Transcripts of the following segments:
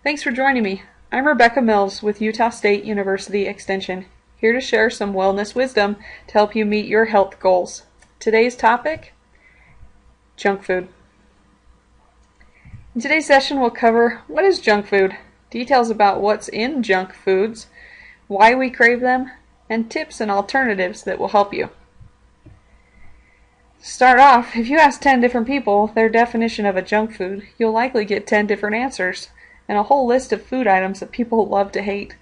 Thanks for joining me. I'm Rebecca Mills with Utah State University Extension, here to share some wellness wisdom to help you meet your health goals. Today's topic, junk food. In today's session, we'll cover what is junk food, details about what's in junk foods, why we crave them, and tips and alternatives that will help you. To start off, if you ask 10 different people their definition of a junk food, you'll likely get 10 different answers and a whole list of food items that people love to hate.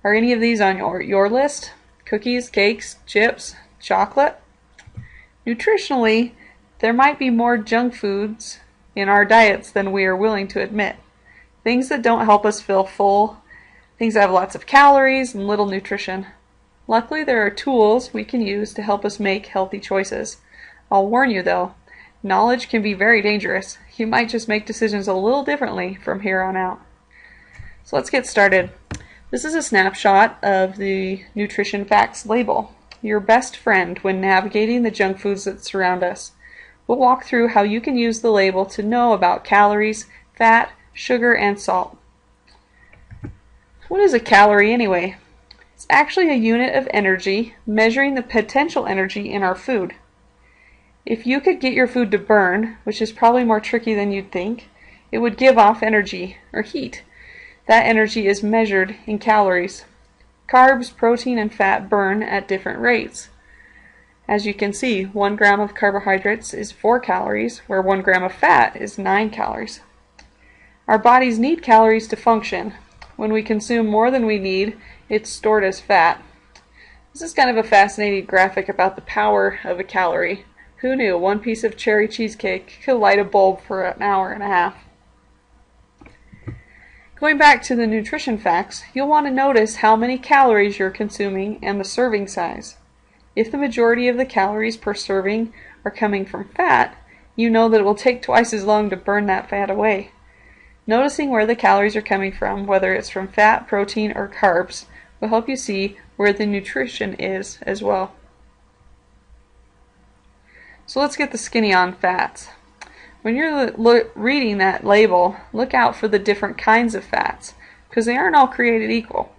Are any of these on your list? Cookies, cakes, chips, chocolate? Nutritionally, there might be more junk foods in our diets than we are willing to admit. Things that don't help us feel full, things that have lots of calories and little nutrition. Luckily, there are tools we can use to help us make healthy choices. I'll warn you though, knowledge can be very dangerous. You might just make decisions a little differently from here on out. So let's get started. This is a snapshot of the nutrition facts label, your best friend when navigating the junk foods that surround us. We'll walk through how you can use the label to know about calories, fat, sugar, and salt. What is a calorie anyway? It's actually a unit of energy measuring the potential energy in our food. If you could get your food to burn, which is probably more tricky than you'd think, it would give off energy, or heat. That energy is measured in calories. Carbs, protein, and fat burn at different rates. As you can see, 1 gram of carbohydrates is 4 calories, where 1 gram of fat is 9 calories. Our bodies need calories to function. When we consume more than we need, it's stored as fat. This is kind of a fascinating graphic about the power of a calorie. Who knew one piece of cherry cheesecake could light a bulb for an hour and a half? Going back to the nutrition facts, you'll want to notice how many calories you're consuming and the serving size. If the majority of the calories per serving are coming from fat, you know that it will take twice as long to burn that fat away. Noticing where the calories are coming from, whether it's from fat, protein, or carbs, will help you see where the nutrition is as well. So let's get the skinny on fats. When you're reading that label, look out for the different kinds of fats, because they aren't all created equal.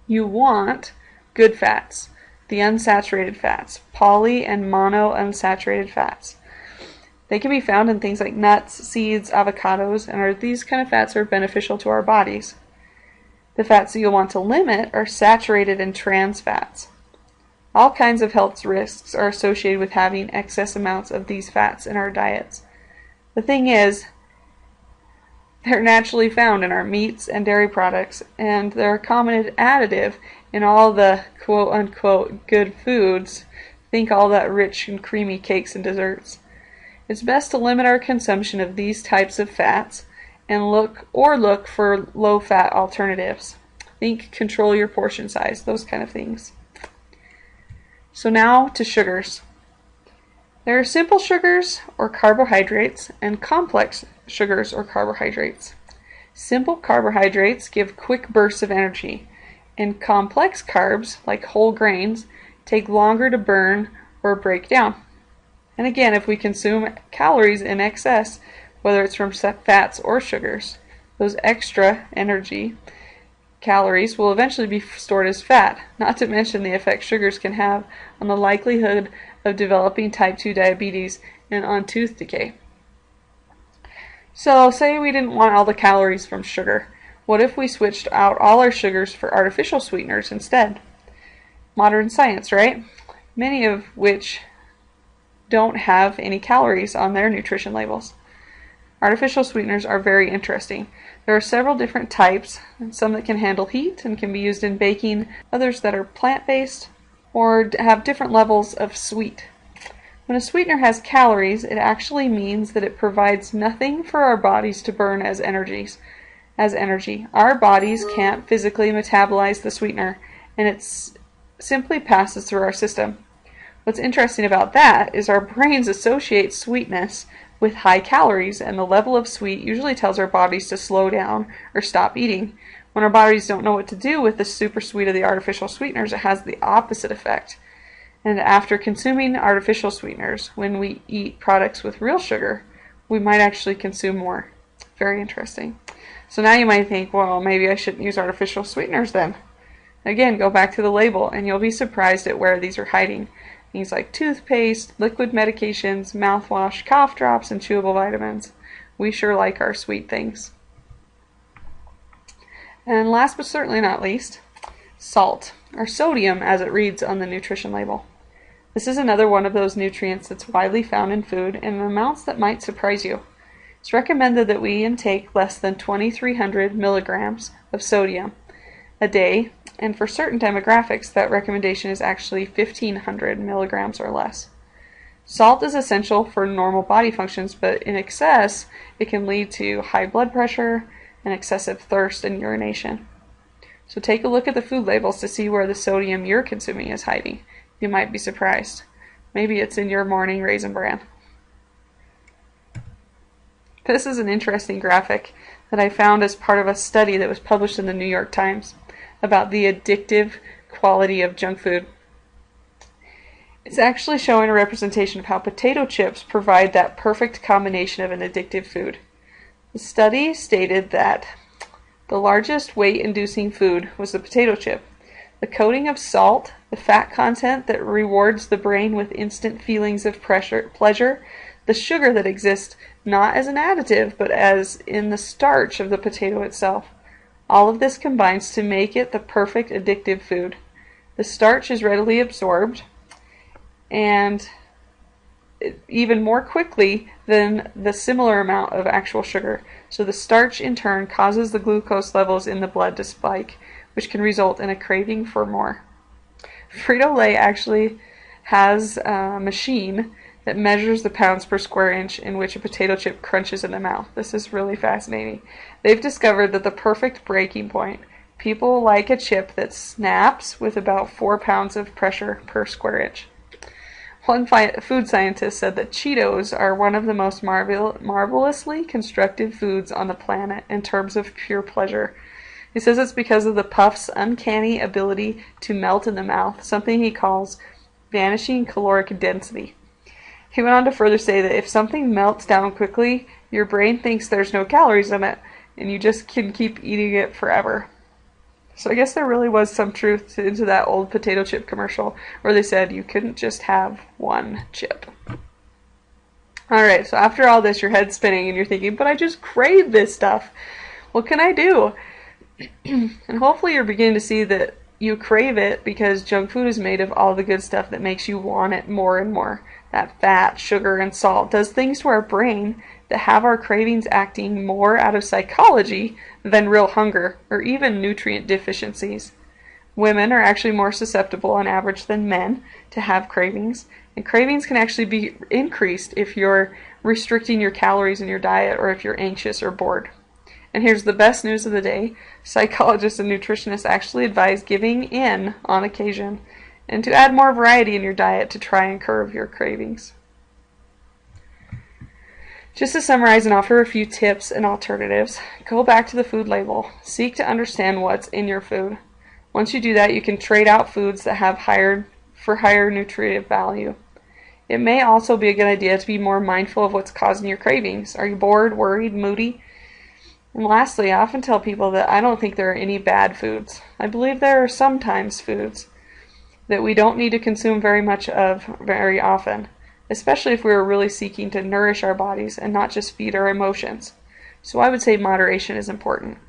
You want good fats, the unsaturated fats, poly and mono unsaturated fats. They can be found in things like nuts, seeds, avocados, and these kind of fats are beneficial to our bodies. The fats that you'll want to limit are saturated and trans fats. All kinds of health risks are associated with having excess amounts of these fats in our diets. The thing is, they're naturally found in our meats and dairy products, and they're a common additive in all the quote-unquote good foods. Think all that rich and creamy cakes and desserts. It's best to limit our consumption of these types of fats and look for low-fat alternatives. Think control your portion size, those kind of things. So now to sugars. There are simple sugars or carbohydrates and complex sugars or carbohydrates. Simple carbohydrates give quick bursts of energy, and complex carbs, like whole grains, take longer to burn or break down. And again, if we consume calories in excess, whether it's from fats or sugars, those extra energy calories will eventually be stored as fat, not to mention the effect sugars can have on the likelihood of developing type 2 diabetes and on tooth decay. So say we didn't want all the calories from sugar. What if we switched out all our sugars for artificial sweeteners instead? Modern science, right? Many of which don't have any calories on their nutrition labels. Artificial sweeteners are very interesting. There are several different types, some that can handle heat and can be used in baking, others that are plant-based or have different levels of sweet. When a sweetener has calories, it actually means that it provides nothing for our bodies to burn as energy. Our bodies can't physically metabolize the sweetener, and it simply passes through our system. What's interesting about that is our brains associate sweetness with high calories, and the level of sweet usually tells our bodies to slow down or stop eating. When our bodies don't know what to do with the super sweet of the artificial sweeteners, it has the opposite effect. And after consuming artificial sweeteners, when we eat products with real sugar, we might actually consume more. Very interesting. So now you might think, well, maybe I shouldn't use artificial sweeteners then. Again, go back to the label and you'll be surprised at where these are hiding. Things like toothpaste, liquid medications, mouthwash, cough drops, and chewable vitamins. We sure like our sweet things. And last but certainly not least, salt, or sodium as it reads on the nutrition label. This is another one of those nutrients that's widely found in food in amounts that might surprise you. It's recommended that we intake less than 2,300 milligrams of sodium a day, and for certain demographics, that recommendation is actually 1,500 milligrams or less. Salt is essential for normal body functions, but in excess, it can lead to high blood pressure and excessive thirst and urination. So take a look at the food labels to see where the sodium you're consuming is hiding. You might be surprised. Maybe it's in your morning Raisin Bran. This is an interesting graphic that I found as part of a study that was published in the New York Times about the addictive quality of junk food. It's actually showing a representation of how potato chips provide that perfect combination of an addictive food. The study stated that the largest weight-inducing food was the potato chip. The coating of salt, the fat content that rewards the brain with instant feelings of pleasure, the sugar that exists not as an additive but as in the starch of the potato itself. All of this combines to make it the perfect addictive food. The starch is readily absorbed and even more quickly than the similar amount of actual sugar. So the starch in turn causes the glucose levels in the blood to spike, which can result in a craving for more. Frito-Lay actually has a machine that measures the pounds per square inch in which a potato chip crunches in the mouth. This is really fascinating. They've discovered that the perfect breaking point, people like a chip that snaps with about 4 pounds of pressure per square inch. One food scientist said that Cheetos are one of the most marvelously constructed foods on the planet in terms of pure pleasure. He says it's because of the puff's uncanny ability to melt in the mouth, something he calls vanishing caloric density. He went on to further say that if something melts down quickly, your brain thinks there's no calories in it, and you just can keep eating it forever. So I guess there really was some truth into that old potato chip commercial where they said you couldn't just have one chip. Alright, so after all this, your head's spinning and you're thinking, but I just crave this stuff. What can I do? And hopefully you're beginning to see that you crave it because junk food is made of all the good stuff that makes you want it more and more. That fat, sugar, and salt does things to our brain that have our cravings acting more out of psychology than real hunger or even nutrient deficiencies. Women are actually more susceptible on average than men to have cravings, and cravings can actually be increased if you're restricting your calories in your diet or if you're anxious or bored. And here's the best news of the day. Psychologists and nutritionists actually advise giving in on occasion and to add more variety in your diet to try and curb your cravings. Just to summarize and offer a few tips and alternatives, go back to the food label. Seek to understand what's in your food. Once you do that, you can trade out foods that have higher nutritive value. It may also be a good idea to be more mindful of what's causing your cravings. Are you bored, worried, moody? And lastly, I often tell people that I don't think there are any bad foods. I believe there are sometimes foods that we don't need to consume very much of very often, especially if we're really seeking to nourish our bodies and not just feed our emotions. So I would say moderation is important.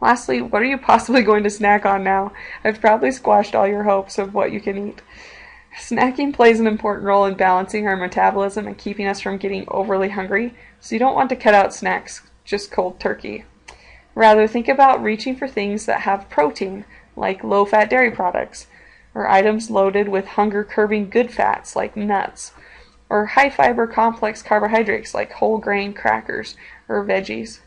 Lastly, what are you possibly going to snack on now? I've probably squashed all your hopes of what you can eat. Snacking plays an important role in balancing our metabolism and keeping us from getting overly hungry, so you don't want to cut out snacks just cold turkey. Rather, think about reaching for things that have protein, like low-fat dairy products, or items loaded with hunger-curbing good fats like nuts, or high-fiber complex carbohydrates like whole grain crackers or veggies.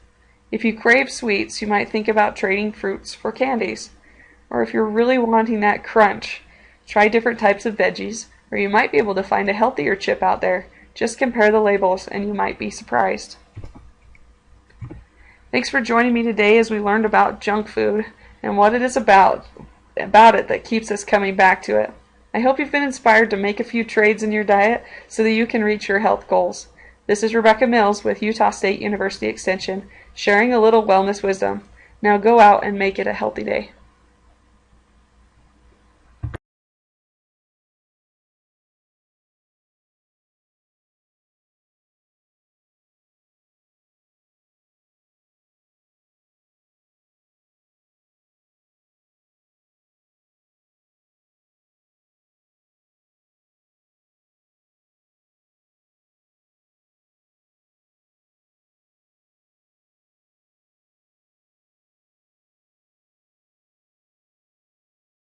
If you crave sweets, you might think about trading fruits for candies. Or if you're really wanting that crunch, try different types of veggies, or you might be able to find a healthier chip out there. Just compare the labels and you might be surprised. Thanks for joining me today as we learned about junk food and what it is about it that keeps us coming back to it. I hope you've been inspired to make a few trades in your diet so that you can reach your health goals. This is Rebecca Mills with Utah State University Extension, sharing a little wellness wisdom. Now go out and make it a healthy day.